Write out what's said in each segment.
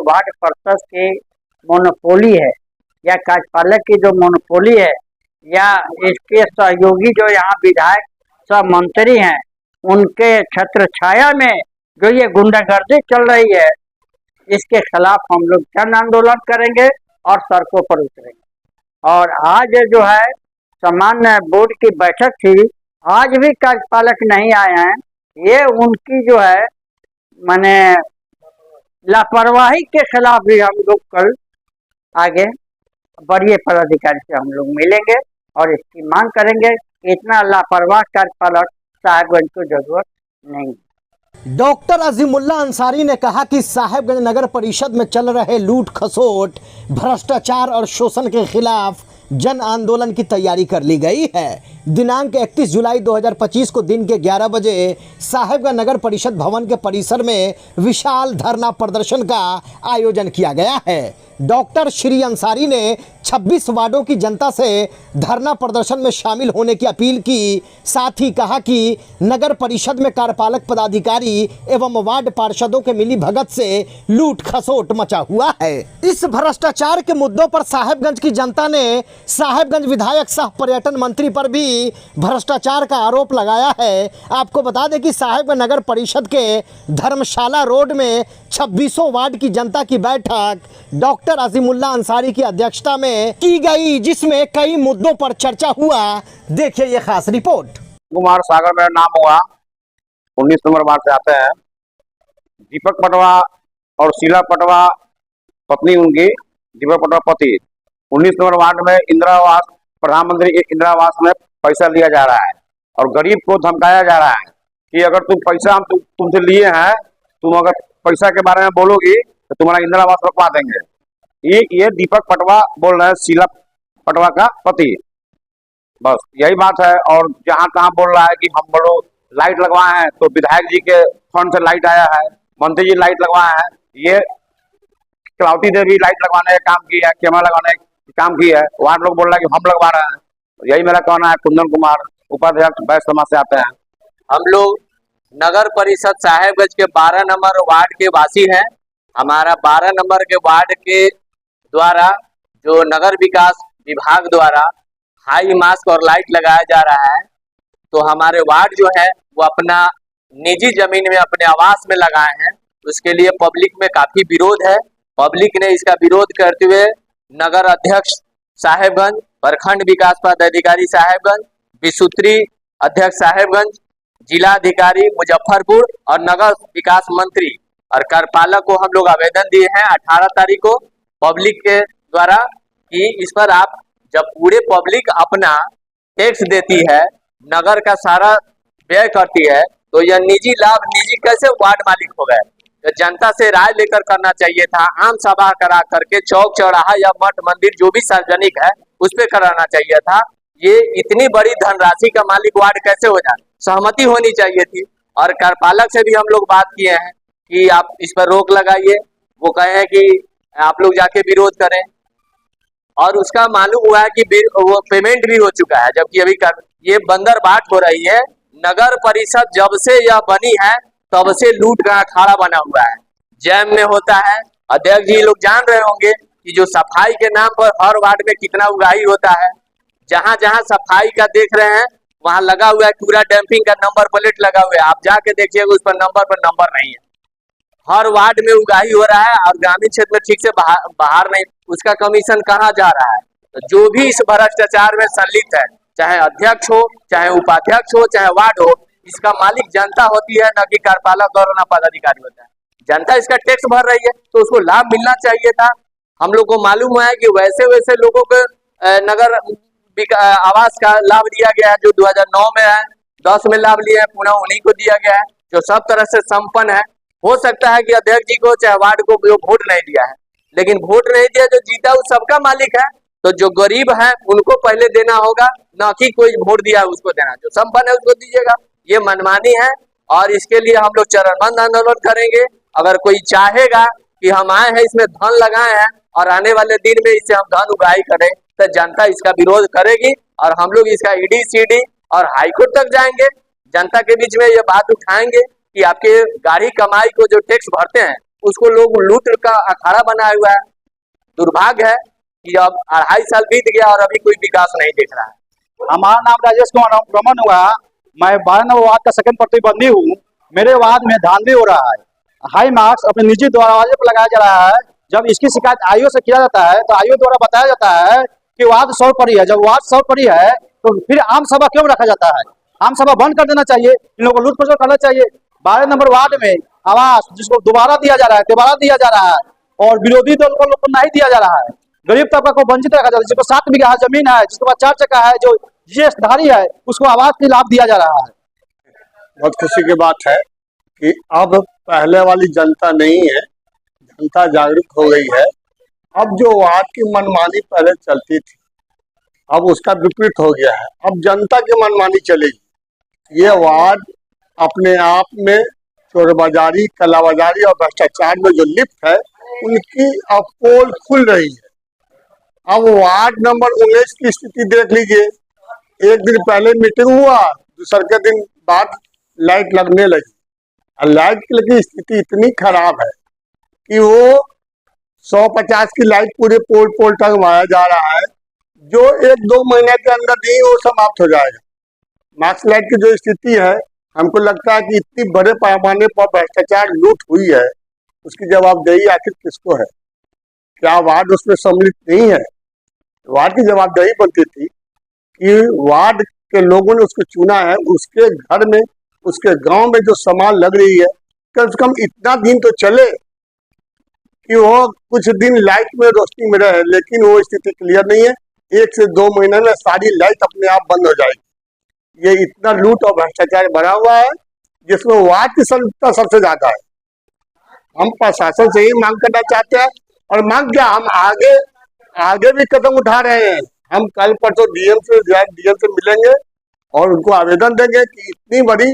Ward पार्षद की monopoly है या कार्यपालक की जो मोनोपोली है या इसके सहयोगी जो यहाँ विधायक सब मंत्री हैं उनके छत्र छाया में जो ये गुंडागर्दी चल रही है, इसके खिलाफ हम लोग जन आंदोलन करेंगे और सड़कों पर उतरेंगे। और आज जो है सामान्य बोर्ड की बैठक थी, आज भी कार्यपालक नहीं आए हैं। ये उनकी जो है माने लापरवाही के खिलाफ भी हम लोग कल आगे वरीय पदाधिकारी से हम लोग मिलेंगे और इसकी मांग करेंगे। इतना लापरवाह कार्यपालक साहेबगंज को जरूरत नहीं। डॉक्टर अजीमुल्ला अंसारी ने कहा कि साहेबगंज नगर परिषद में चल रहे लूट खसोट, भ्रष्टाचार और शोषण के खिलाफ जन आंदोलन की तैयारी कर ली गई है। दिनांक 31 जुलाई 2025 को दिन के 11 बजे साहेबगंज नगर परिषद भवन के परिसर में विशाल धरना प्रदर्शन का आयोजन किया गया है। डॉक्टर श्री अंसारी ने 26 वार्डों की जनता से धरना प्रदर्शन में शामिल होने की अपील की। साथ ही कहा कि नगर परिषद में कार्यपालक पदाधिकारी एवं वार्ड पार्षदों के मिली भगत से लूट खसोट मचा हुआ है। इस भ्रष्टाचार के मुद्दों पर साहेबगंज की जनता ने साहेबगंज विधायक सह पर्यटन मंत्री पर भी भ्रष्टाचार का आरोप लगाया है। आपको बता दें कि साहेबगंज नगर परिषद के धर्मशाला रोड में 26 वार्ड की जनता की बैठक डॉक्टर अजीमुल्ला अंसारी की अध्यक्षता में की गई, जिसमें कई मुद्दों पर चर्चा हुआ। देखिए ये खास रिपोर्ट। कुमार सागर मेरा नाम हुआ, 19 नंबर वार्ड से आते हैं। दीपक पटवा और शीला पटवा पत्नी उनकी, दीपक पटवा पति, 19 नंबर वार्ड में इंदिरा आवास, प्रधानमंत्री इंदिरा आवास में पैसा लिया जा रहा है और गरीब को धमकाया जा रहा है कि अगर तुम पैसा हम तुमसे लिए हैं, तुम अगर पैसा के बारे में बोलोगी तो तुम्हारा इंदिरा आवास रुकवा देंगे। ये दीपक पटवा बोल रहे हैं, शीला पटवा का पति। बस यही बात है। और जहाँ तहाँ बोल रहा है कि हम बड़ो लाइट लगवाए हैं, तो विधायक जी के फंड से लाइट आया है, मंत्री जी लाइट लगवाए हैं, ये कलावती देवी लाइट लगवाने का काम किया है, कैमरा लगाने का काम किया है। वार्ड लोग बोल रहा है कि हम लगवा रहे हैं। यही मेरा कहना है। कुंदन कुमार, उपाध्यक्ष बैस समाज से आते हैं। हम लोग नगर परिषद साहेबगंज के 12 नंबर वार्ड के वासी हैं। हमारा 12 नंबर के वार्ड के द्वारा जो नगर विकास विभाग द्वारा हाई मास्क और लाइट लगाया जा रहा है, तो हमारे वार्ड जो है वो अपना निजी जमीन में अपने आवास में लगाए हैं। उसके लिए पब्लिक में काफी विरोध है। पब्लिक ने इसका विरोध करते हुए नगर अध्यक्ष साहेबगंज, प्रखंड विकास पदाधिकारी साहेबगंज, विसूत्री अध्यक्ष साहेबगंज, जिला अधिकारी मुजफ्फरपुर और नगर विकास मंत्री और कार्यपालक को हम लोग आवेदन दिए हैं 18 तारीख को पब्लिक के द्वारा कि इस पर आप, जब पूरे पब्लिक अपना टैक्स देती है, नगर का सारा व्यय करती है, तो यह निजी लाभ निजी कैसे वार्ड मालिक हो गए? तो जनता से राय लेकर करना चाहिए था। आम सभा करा करके चौक चौराहा या मठ मंदिर जो भी सार्वजनिक है उस पर कराना चाहिए था। ये इतनी बड़ी धनराशि का मालिक वार्ड कैसे हो जाए? सहमति होनी चाहिए थी। और कार्यपालक से भी हम लोग बात किए हैं कि आप इस पर रोक लगाइए। वो कहे हैं कि आप लोग जाके विरोध करें, और उसका मालूम हुआ है कि वो पेमेंट भी हो चुका है, जबकि अभी ये बंदर बाट हो रही है। नगर परिषद जब से यह बनी है तब से लूट का अखाड़ा बना हुआ है। जैम में होता है, अध्यक्ष जी लोग जान रहे होंगे कि जो सफाई के नाम पर हर वार्ड में कितना उगाही होता है। जहां जहां सफाई का देख रहे हैं वहां लगा हुआ है पूरा डंपिंग का नंबर प्लेट लगा हुआ है। आप जाके देखिएगा उस पर नंबर नहीं है। हर वार्ड में उगाही हो रहा है और ग्रामीण क्षेत्र में ठीक से बाहर नहीं। उसका कमीशन कहाँ जा रहा है? तो जो भी इस भ्रष्टाचार में संलिप्त है, चाहे अध्यक्ष हो, चाहे उपाध्यक्ष हो, चाहे वार्ड हो, इसका मालिक जनता होती है, न कि कार्यपालक और न पदाधिकारी होता है। जनता इसका टैक्स भर रही है तो उसको लाभ मिलना चाहिए था। हम लोग को मालूम है कि वैसे लोगों को नगर आवास का लाभ दिया गया है, जो 2009 में है, 10 में लाभ लिया है, पुनः उन्हीं को दिया गया है जो सब तरह से संपन्न है। हो सकता है कि अध्यक्ष जी को चाहे वार्ड को जो वोट नहीं दिया है, लेकिन वोट नहीं दिया जो जीता वो सबका मालिक है। तो जो गरीब है उनको पहले देना होगा, न कि कोई वोट दिया है उसको देना। जो संपन्न है उसको दीजिएगा। ये मनमानी है और इसके लिए हम लोग चरणबद्ध आंदोलन करेंगे। अगर कोई चाहेगा कि हम आए हैं इसमें धन लगाए हैं और आने वाले दिन में इससे हम धन उगाही करें, तो जनता इसका विरोध करेगी और हम लोग इसका ईडी सीडी और हाईकोर्ट तक जाएंगे। जनता के बीच में ये बात उठाएंगे कि आपके गाड़ी कमाई को जो टैक्स भरते हैं उसको लोग लूट का अखाड़ा बनाया हुआ है। दुर्भाग्य है कि अब 2.5 साल बीत गया और अभी कोई विकास नहीं दिख रहा है। हमारा नाम राजेश कुमार रमन हुआ। मैं 12 नंबर वार्ड का सेकंड प्रतिबंधी हूँ। मेरे वार्ड में धांधली हो रहा है। हाई मार्क्स अपने निजी दरवाजे पर लगाया जा रहा है। जब इसकी शिकायत आईओ से किया जाता है तो आईओ द्वारा बताया जाता है कि वार्ड सौ पड़ी है। जब वार्ड सौ पड़ी है तो फिर आम सभा क्यों रखा जाता है? आम सभा बंद कर देना चाहिए। इन लोगों को लूट खसोट करना चाहिए। 12 नंबर वार्ड में आवास जिसको दोबारा दिया जा रहा है, तिबारा दिया जा रहा है और विरोधी दल को लोग को नहीं दिया जा रहा है। गरीब तबका को वंचित रखा जाता है। जिसको 7 बीघा जमीन है, जिसके पास 4 चक्का है, जो जीएस धारी है, उसको आवास के लाभ दिया जा रहा है। बहुत खुशी की बात है कि अब पहले वाली जनता नहीं है, जनता जागरूक हो गई है। अब जो वार्ड की मनमानी पहले चलती थी, अब उसका विपरीत हो गया है। अब जनता की मनमानी चलेगी। ये वार्ड अपने आप में चोरबाजारी, कलाबाजारी और भ्रष्टाचार में जो लिप्त है, उनकी अब पोल खुल रही है। अब वार्ड नंबर 19 की स्थिति देख लीजिए। एक दिन पहले मीटिंग हुआ, दूसरे के दिन बाद लाइट लगने लगी। और लाइट की स्थिति इतनी खराब है कि वो 150 की लाइट पूरे पोल पोल तक मारा जा रहा है, जो 1-2 महीने के अंदर ही वो समाप्त हो जाएगा। मैक्स लाइट की जो स्थिति है, हमको लगता है कि इतनी बड़े पैमाने पर भ्रष्टाचार लूट हुई है, उसकी जवाबदेही आखिर किसको है? क्या वार्ड उसमें सम्मिलित नहीं है? वार्ड की जवाबदेही बनती थी कि वार्ड के लोगों ने उसको चुना है, उसके घर में, उसके गांव में जो सामान लग रही है, कम से कम इतना दिन तो चले कि वो कुछ दिन लाइट में रोशनी में रहे। लेकिन वो स्थिति क्लियर नहीं है। 1 से 2 महीने में सारी लाइट अपने आप बंद हो जाएगी। ये इतना लूट और भ्रष्टाचार बढ़ा हुआ है जिसमें वार्ड की संख्या सबसे ज्यादा है। हम प्रशासन से ही मांग करना चाहते हैं, और मांग क्या, हम आगे भी कदम उठा रहे हैं। हम कल परसों डीएम से मिलेंगे और उनको आवेदन देंगे कि इतनी बड़ी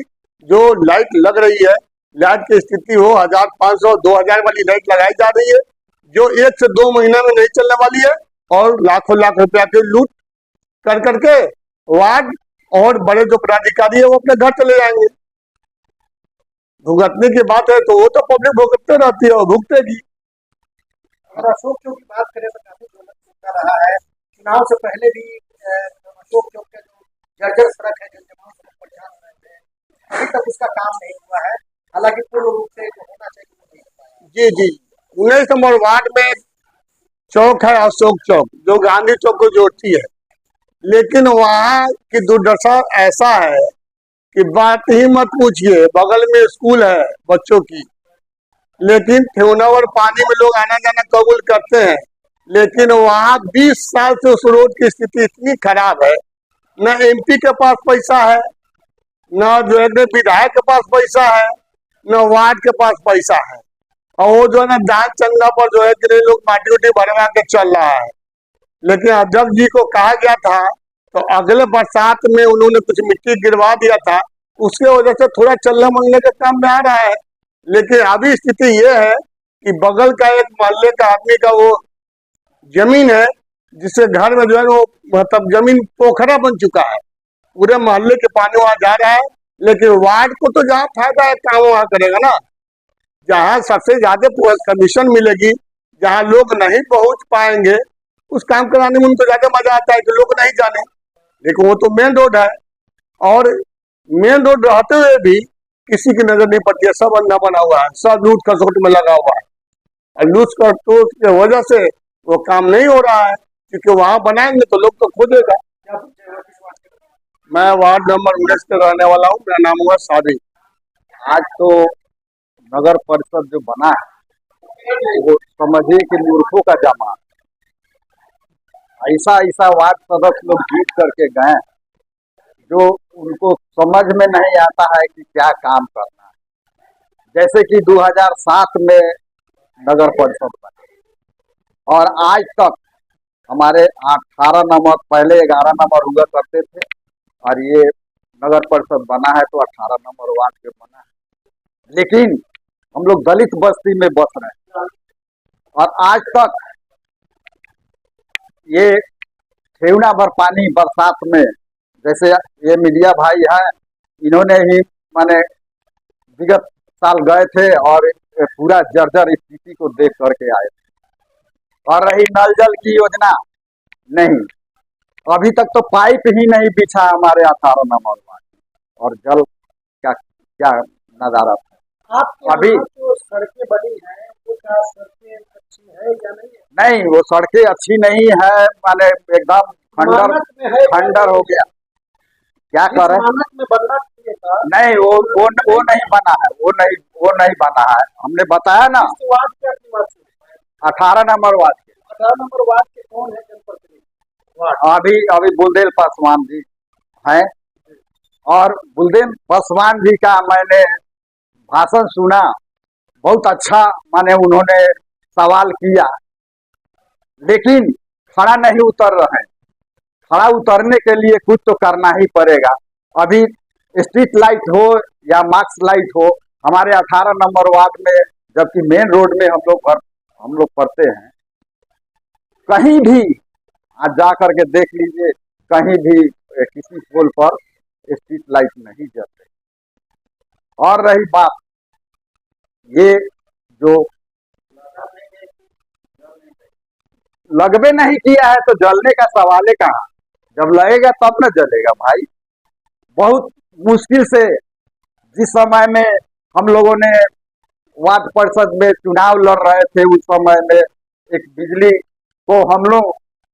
जो लाइट लग रही है, लाइट की स्थिति हो 1500, 2000 वाली लाइट लगाई जा रही है, जो 1 से 2 महीने में नहीं चलने वाली है, और लाखों लाख रुपया के लूट कर करके वार्ड और बड़े जो पदाधिकारी है वो अपने घर चले जाएंगे। भुगतने की बात है तो वो तो पब्लिक भुगतते रहती है और भुगतेगी। और अशोक चौक की बात करें तो काफी चल रहा है। चुनाव से पहले भी अशोक चौक का जो जर्जर सड़क है, जन सड़क परेशान हो रहे थे, अभी तक उसका काम नहीं हुआ है। हालांकि पूर्ण रूप से होना चाहिए। जी, 19 नंबर वार्ड में चौक है अशोक चौक, जो गांधी चौक को जोड़ती है। लेकिन वहाँ की दुर्दशा ऐसा है कि बात ही मत पूछिए। बगल में स्कूल है बच्चों की, लेकिन ठेवनावर पानी में लोग आना जाना कबूल करते हैं। लेकिन वहाँ 20 साल से उस रोड की स्थिति इतनी खराब है, न एमपी के पास पैसा है, न जो है विधायक के पास पैसा है, न वार्ड के पास पैसा है। और वो जो है ना दान चंदा पर जो है कि लोग माटी उटी भरवा के चल रहा है। लेकिन अध्यक्ष जी को कहा गया था तो अगले बरसात में उन्होंने कुछ मिट्टी गिरवा दिया था, उसके वजह से थोड़ा चलने मलने के काम में आ रहा है। लेकिन अभी स्थिति ये है कि बगल का एक मोहल्ले का आदमी का वो जमीन है, जिससे घर में जो है वो मतलब जमीन पोखरा बन चुका है। पूरे मोहल्ले के पानी वहां जा रहा है। लेकिन वार्ड को तो जहाँ फायदा है काम वहां करेगा ना। जहाँ सबसे ज्यादा कमीशन मिलेगी, जहाँ लोग नहीं पहुंच पाएंगे, उस काम कराने में उनको ज्यादा मजा आता है कि लोग नहीं जाने। लेकिन वो तो मेन रोड है, और मेन रोड रहते हुए भी किसी की नजर नहीं पड़ती है। सब अंधा बना हुआ है, सब लूट खसोट में लगा हुआ है। और लूट खसोट की वजह से वो काम नहीं हो रहा है, क्योंकि वहां बनाएंगे तो लोग तो खोदेगा। मैं वार्ड नंबर 19 का रहने वाला हूँ। मेरा नाम हुआ साबिक। आज तो नगर परिषद जो बना है वो समझिए कि मूर्खों का जमा। ऐसा वार्ड सदस्य लोग जीत करके गए जो उनको समझ में नहीं आता है कि क्या काम करना है। जैसे कि 2007 में नगर परिषद बनी और आज तक हमारे 18 नंबर, पहले 11 नंबर हुआ करते थे, और ये नगर परिषद बना है तो 18 नंबर वार्ड के बना है। लेकिन हम लोग दलित बस्ती में बस रहे हैं, और आज तक ये ठेवना भर पानी बरसात में, जैसे ये मीडिया भाई है, इन्होंने ही माने विगत साल गए थे और पूरा जर्जर स्थिति को देख करके आए थे। और रही नल जल की योजना, नहीं, अभी तक तो पाइप ही नहीं बिछा हमारे 18 नंबर वार्ड में। और जल क्या क्या नजारा था। आपके अभी यहाँ जो सड़कें बनी हैं वो क्या सड़कें अच्छी है या नहीं है? नहीं, वो सड़कें अच्छी नहीं है, माने एकदम खंडर मानक में है या खंडर हो गया। क्या जिस करे, मानक में बनना चाहिए था नहीं वो नहीं बना है, वो नहीं बना है। हमने बताया ना, इस वार्ड क्या कीमत है? 18 नंबर वार्ड के 18 नंबर वार्ड के कौन है जनप्रतिनिधि? वार्ड अभी बुलदेल पासवान जी हैं। और बुलदेल पासवान जी का मैंने भाषण सुना, बहुत अच्छा, माने उन्होंने सवाल किया, लेकिन खड़ा नहीं उतर रहे। खड़ा उतरने के लिए कुछ तो करना ही पड़ेगा। अभी स्ट्रीट लाइट हो या मार्क्स लाइट हो हमारे 18 नंबर वार्ड में, जबकि मेन रोड में हम लोग पढ़ते हैं, कहीं भी आज जा करके देख लीजिए, कहीं भी किसी पोल पर स्ट्रीट लाइट नहीं जल रही। और रही बात ये जो लगबे नहीं किया है तो जलने का सवाल है कहाँ, जब लगेगा तब न जलेगा भाई। बहुत मुश्किल से जिस समय में हम लोगों ने वार्ड परिषद में चुनाव लड़ रहे थे, उस समय में एक बिजली को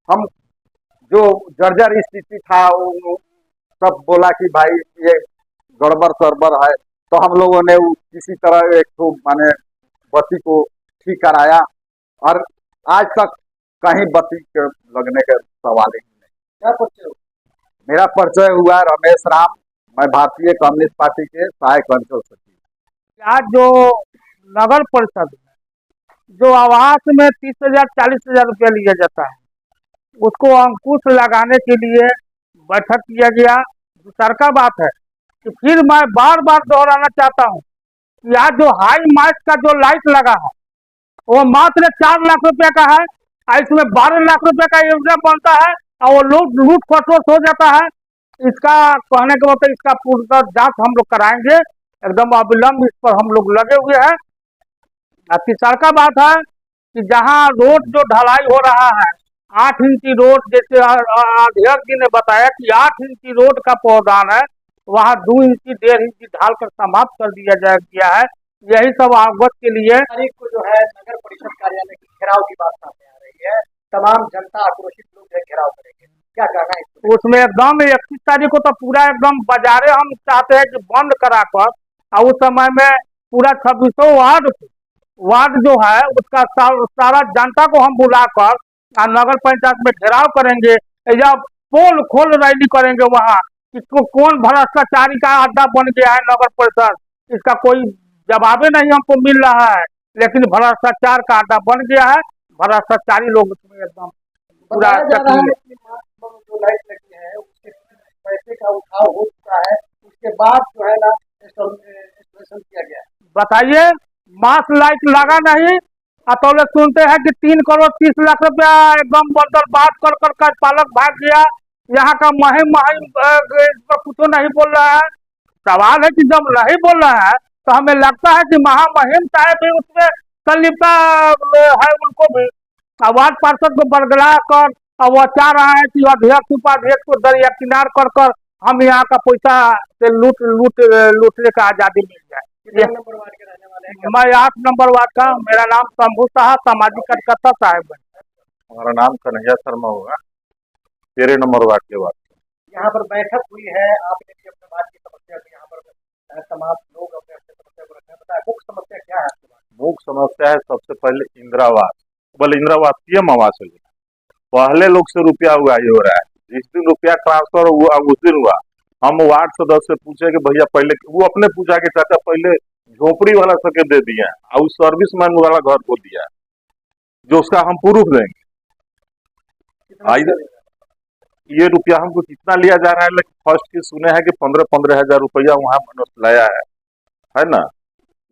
हम जो जर्जर स्थिति था, सब बोला कि भाई ये गड़बड़ सरबर है, तो हम लोगों ने किसी तरह एक तो माने बत्ती को ठीक कराया। और आज तक कहीं बत्ती के लगने का सवाल ही नहीं। क्या परिचय हो? मेरा परिचय हुआ रमेश राम, मैं भारतीय कम्युनिस्ट पार्टी के सहायक अंचल सचिव। आज जो नगर परिषद में जो आवास में 30,000 40,000 रुपया लिया जाता है, उसको अंकुश लगाने के लिए बैठक किया गया। दूसर का बात है कि फिर मैं बार बार दोहराना चाहता हूँ कि आज जो हाई मार्च का जो लाइट लगा है वो मात्र 4 लाख रुपया का है, और इसमें 12 लाख रुपया का योजना बनता है, और वो लोग लूट खसोट हो जाता है। इसका कहने का मतलब इसका पूर्ण जांच हम लोग कराएंगे, एकदम अविलंब इस पर हम लोग लगे हुए हैं। तीसरा का बात है कि जहाँ रोड जो ढलाई हो रहा है, 8 इंची रोड, जैसे अध्यक्ष जी ने बताया कि 8 इंची रोड का प्रावधान है, वहाँ 2 इंची 1.5 इंची ढाल कर समाप्त कर गया है। यही सब अवगत के लिए तारीख को जो है नगर परिषद कार्यालय की घेराव की बात सामने आ रही है। तमाम जनता आक्रोशित लोग जो है घेराव करेंगे, क्या कहना है इसमें? उसमें एकदम 31 तारीख को तो पूरा एकदम बाजारे हम चाहते हैं कि बंद कराकर, और उस समय में पूरा 26 वार्ड जो है उसका सारा जनता को हम बुलाकर नगर पंचायत में घेराव करेंगे, या पोल खोल रैली करेंगे वहाँ कि कौन भ्रष्टाचारी का अड्डा बन गया है नगर परिषद, इसका कोई जवाबे नहीं हमको मिल रहा है, लेकिन भ्रष्टाचार का अड्डा बन गया है। भ्रष्टाचारी लोग उसमें एकदम पूरा बताया जा रहा सक्रिय है कि जो लाइट लगी है उसके पैसे का उठाव हो चुका है, उसके बाद जो है ना इंस्टॉलेशन किया गया है। बताइए, मास लाइट लगा नहीं, अतौले सुनते हैं कि 3 करोड़ 30 लाख रुपया एकदम बंदर बात कर पालक भाग गया। यहाँ का महिम इस पर कुछ नहीं बोल रहा है। सवाल है कि जब नहीं बोल रहा है तो हमें लगता है कि महामहिम साहब भी उसमें संलिप्तता है, उनको भी वार्ड पार्षद को बरगला कर और वो चाह रहा है कि अध्यक्ष उपाध्यक्ष को दरिया किनार कर हम यहाँ का पैसा से लूटने का आजादी मिल जाए। कितने नंबर वार्ड के रहने वाले हैं? मैं 8 नंबर वार्ड का, मेरा नाम शंभू शाह, सामाजिक कार्यकर्ता साहेबगंज। हमारा नाम कन्हैया शर्मा होगा, 13 नंबर वार्ड के वार्ड। यहाँ पर बैठक हुई है, आपने भी अपने बात की समस्या भी यहाँ पर तमाम लोग अपने अपने समस्या को रखते हैं। बताया मुख्य समस्या क्या है आपके पास? मुख्य समस्या है सबसे पहले इंदिरावास, इंदिरावास पीएम आवास योजना। पहले लोग से रुपया उगाही हो रहा है, जिस दिन रुपया ट्रांसफर हुआ उस दिन हुआ। हम वार्ड सदस्य से पूछे कि भैया पहले, वो अपने पूछा कि चाचा पहले झोपड़ी वाला सबके दे दिया है और उस सर्विसमैन वाला घर को दिया है, जो उसका हम प्रूफ देंगे। ये रुपया हमको कितना लिया जा रहा है, लेकिन फर्स्ट की सुने हैं कि 15 हजार रुपया वहाँ मनुष्य लाया है ना।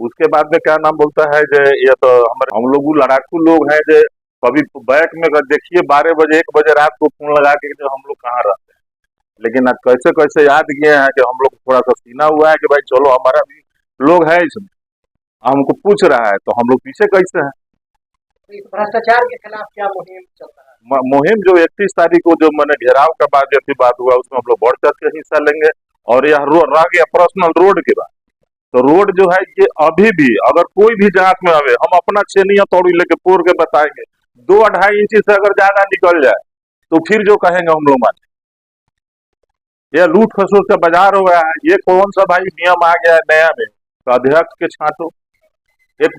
उसके बाद में क्या नाम बोलता है जो ये तो हम लोग लड़ाकू लोग हैं, जो कभी बैक में देखिए 12 बजे 1 बजे रात को फोन लगा के जो हम लोग कहाँ रहते हैं, लेकिन आज कैसे कैसे याद किए हैं कि हम लोग थोड़ा सा सीना हुआ है कि भाई चलो हमारा भी लोग है इसमें। हमको पूछ रहा है, तो हम लोग पीछे कैसे हैं। इस भ्रष्टाचार के खिलाफ क्या मुहिम चल रहा है? मुहिम जो 31 तारीख को जो मैंने घेराव का बाद जो बात हुआ, उसमें हम लोग बढ़ चढ़ के हिस्सा लेंगे। और यह रह गया पर्सनल रोड की बात, तो रोड जो है ये अभी भी अगर कोई भी जांच में आवे, हम अपना छेनिया तोड़ी लेके पोर के बताएंगे। 2-2.5 इंची से अगर ज्यादा निकल जाए तो फिर जो कहेंगे हम लोग माने। ये लूट खसोट का बाजार हो गया है। ये कौन सा भाई नियम आ गया है नया में, तो अध्यक्ष के छांटो। एक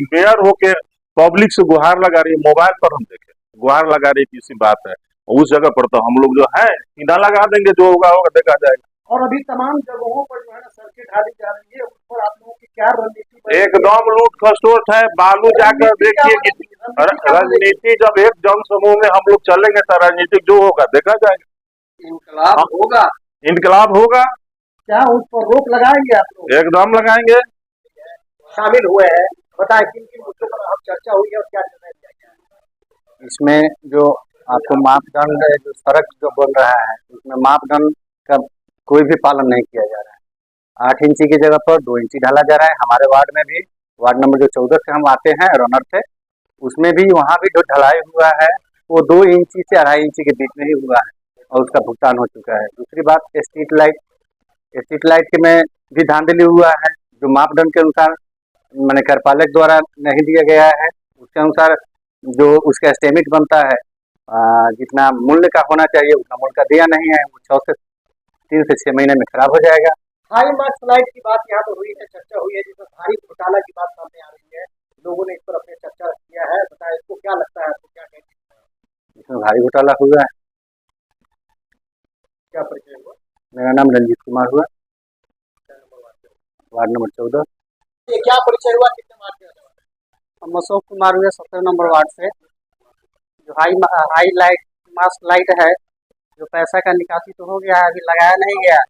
मेयर होके पब्लिक से गुहार लगा रही है, मोबाइल पर हम देखे गुहार लगा रही किसी बात है, उस जगह पर तो हम लोग जो है कीड़ा लगा देंगे, जो होगा होगा देखा जाएगा। और अभी तमाम जगहों पर जो है ना सड़कें ढाली जा रही है, उस पर आप लोगों की क्या रणनीति बनेगी? एकदम लूट खसोट है। बालू जाकर देखिए कि राजनीति जब एक जन समूह में हम लोग चलेंगे तो राजनीति जो होगा देखा जाएगा। इनकलाब होगा। इनकलाब होगा, क्या उस पर रोक लगाएंगे आप लोग? एकदम लगाएंगे। शामिल हुए हैं, बताए किन किन मुद्दों पर अब चर्चा हुई है और क्या निर्णय लिया गया है? इसमें जो आपको मापदंड जो सड़क जो बन रहा है, उसमें मापदंड का कोई भी पालन नहीं किया जा रहा है। 8 इंची की जगह पर 2 इंची ढाला जा रहा है। हमारे वार्ड में भी, वार्ड नंबर जो 14 से हम आते हैं रनर से, उसमें भी वहाँ भी जो ढलाई हुआ है वो 2 इंची से 2.5 इंची के बीच में ही हुआ है और उसका भुगतान हो चुका है। दूसरी बात, स्ट्रीट लाइट में भी धांधली हुआ है, जो मापदंड के अनुसार मैंने कार्यपालक द्वारा नहीं दिया गया है। उसके अनुसार जो उसका एस्टिमेट बनता है, जितना मूल्य का होना चाहिए उतना मूल्य का दिया नहीं है, वो 3 से 6 महीने में खराब हो जाएगा। हाई मार्क स्लाइड की बात यहाँ पर हुई है, चर्चा हुई है, जिसमें भारी घोटाला की बात सामने आ रही है। लोगों ने इस पर अपने चर्चा किया है, बताया इसको क्या लगता है, आपको क्या कहते हैं? इसमें भारी घोटाला हुआ है। क्या परिचय हुआ? मेरा नाम रंजीत कुमार हुआ, वार्ड नंबर 14। ये क्या परिचय हुआ, कितने मार्क के? हम अशोक कुमार हुए 17 नंबर वार्ड से। जो हाई मार्क लाइट है, जो पैसा का निकासी तो हो गया है, अभी लगाया नहीं गया,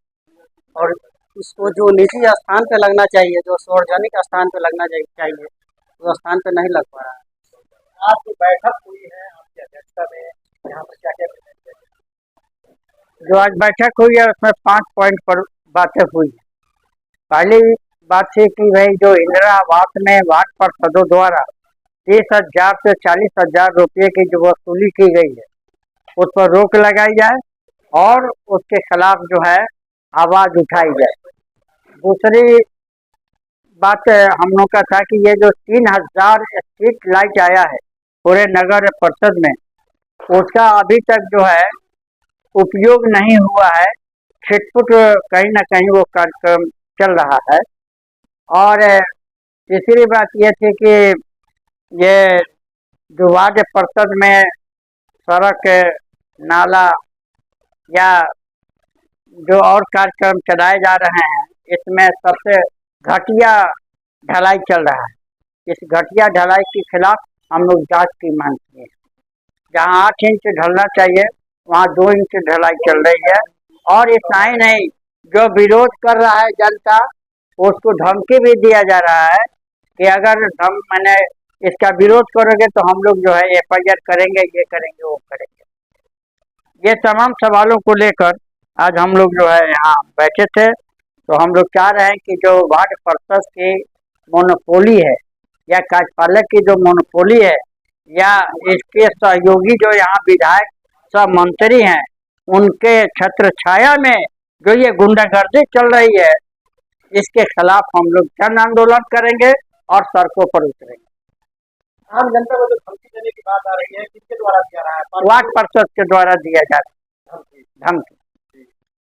और उसको जो निजी स्थान पे लगना चाहिए, जो सार्वजनिक स्थान पे लगना चाहिए, उस स्थान पे नहीं लग पा रहा है। आज जो बैठक हुई है आपकी अध्यक्षता में, यहाँ पर क्या क्या निर्णय लिया गया? जो आज बैठक हुई है उसमें 5 पॉइंट पर बातें हुई। पहली बात थी कि भाई जो इंदिरा आवास में वार्ड पार्षदों द्वारा 30,000 से 40,000 रुपये की जो वसूली की गई है, उस पर रोक लगाई जाए और उसके खिलाफ जो है आवाज उठाई जाए। दूसरी बात हम लोग का था कि ये जो 3,000 स्ट्रीट लाइट आया है पूरे नगर परिषद में, उसका अभी तक जो है उपयोग नहीं हुआ है। छिटपुट कहीं ना कहीं वो कार्यक्रम चल रहा है। और तीसरी बात ये थी कि ये जो वार्ड परिषद में सड़क, नाला या जो और कार्यक्रम चलाए जा रहे हैं, इसमें सबसे घटिया ढलाई चल रहा है। इस घटिया ढलाई के खिलाफ हम लोग जांच की मांग की है। जहाँ 8 इंच ढलना चाहिए वहाँ 2 इंच ढलाई चल रही है। और इतना ही नहीं, जो विरोध कर रहा है जनता, उसको धमकी भी दिया जा रहा है कि अगर हम मैंने इसका विरोध करोगे तो हम लोग जो है FIR करेंगे, ये करेंगे, वो करेंगे। ये तमाम सवालों को लेकर आज हम लोग जो है यहाँ बैठे थे। तो हम लोग चाह रहे हैं कि जो वार्ड परिषद की मोनोपोली है या कार्यपालक की जो मोनोपोली है, या इसके सहयोगी जो यहाँ विधायक सब मंत्री हैं, उनके छत्र छाया में जो ये गुंडागर्दी चल रही है, इसके खिलाफ हम लोग जन आंदोलन करेंगे और सड़कों पर उतरेंगे। आम जनता को जो धमकी देने की बात आ रही है, किसके द्वारा दिया रहा है? वार्ड परिषद के द्वारा दिया जा रहा है धमकी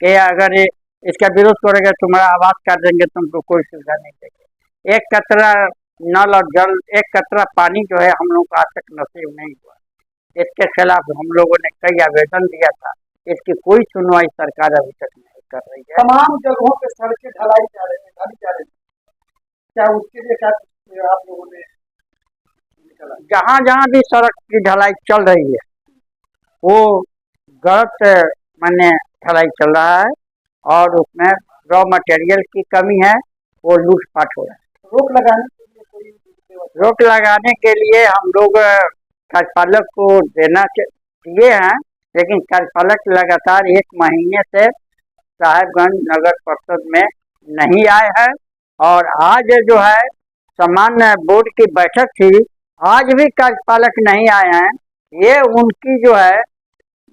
कि अगर इसका विरोध करोगे तुम्हारा आवाज काट देंगे, तुमको कोई सुविधा नहीं देंगे। एक कतरा नल और जल, एक कतरा पानी जो है हम लोग को आज तक नसीब नहीं हुआ। इसके खिलाफ हम लोगों ने कई आवेदन दिया था, इसकी कोई सुनवाई सरकार अभी तक नहीं कर रही है। तमाम जगहों पे सड़कें ढलाई जा रही है, क्या उसके लिए क्या आप लोगों ने निकाला? जहाँ जहाँ भी सड़क की ढलाई चल रही है वो गलत माने ढलाई चल रहा है और उसमें रॉ मटेरियल की कमी है, वो लूटपाट हो रहा है। रोक लगाने के लिए हम लोग कार्यपालक को देना दिए हैं, लेकिन कार्यपालक लगातार 1 महीने से साहेबगंज नगर परिषद में नहीं आए हैं। और आज जो है सामान्य बोर्ड की बैठक थी, आज भी कार्यपालक नहीं आए हैं। ये उनकी जो है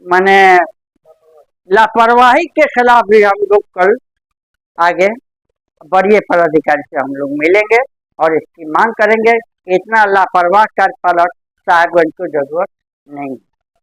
माने लापरवाही के खिलाफ भी हम लोग कल आगे वरीय पदाधिकारी से हम लोग मिलेंगे और इसकी मांग करेंगे। इतना लापरवाह कार्यपालक साहेबगंज को जरूरत नहीं।